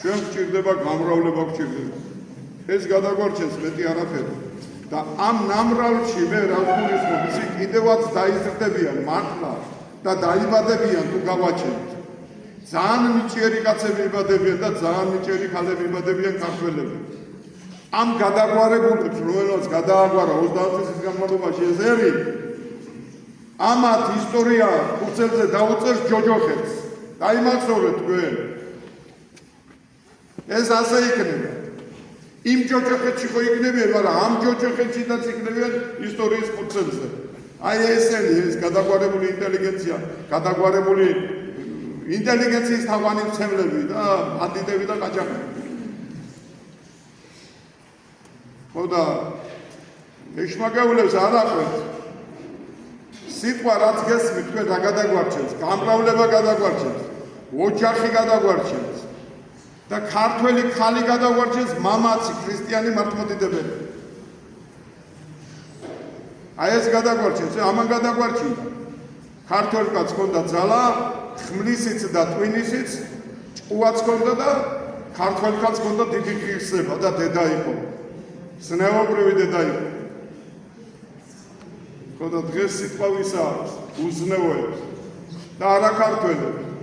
ჩვენ გვჭირდება გამრავლება გვჭირდება. ეს გადაგვარჩენს მეტი არაფერი. და ამ ნამრავლში მე რა ვგულისხმობ, ისი კიდევაც დაიზრდებიან მართლა და დაიბადებიან თუ გავაჩენთ. ძალიან ნიჭიერი კაცები იბადებიან და ძალიან ნიჭიერი ქალები იბადებიან ქართველები. ამ გადაგვარებულებს, რომელსაც გადააგვარა 30 წლის განმავლობაში ეს ერი, ამათ ისტორია უცელზე დაუწერს ჯოჯოხეთს. დაიმახსოვრეთ თქვენ. ეს ასე იქნება. იმ ჯოჯოხეთში ხო იქნებიან, მაგრამ ამ ჯოჯოხეთშიც იქნებიან ისტორიის ფუძემზე. აი ესენი ეს გადაგვარებული ინტელიგენცია, გადაგვარებული ინტელიგენციის თაგვანი მცემლები და ბანდიტები და ყაჭაყები. ხო და ეშმაკეულებს არ აყვეთ. სიტყვა რაც გესმით თქვენ რა გადაგვარჩენს, გამრავლება გადაგვარჩენს, ოჯახი გადაგვარჩენს და ქართველი ხალი გადაგვარჩენს მამაცი ქრისტიანი მართლმადიდებელი. აი ეს გადაგვარჩენს, ამან გადაგვარჩინა. ქართველ კაცს ჰქონდა ძალა, ხმლისიც და ტვინისიც, ჭკუაც ჰქონდა და ქართველ კაცს ჰქონდა დიდი ღირსება და დედა იყო. ზნეობრივი დედა იყო. ხო და დღეს სიტყვა ვის აქვს? უზნეოებს და არა ქართველებს.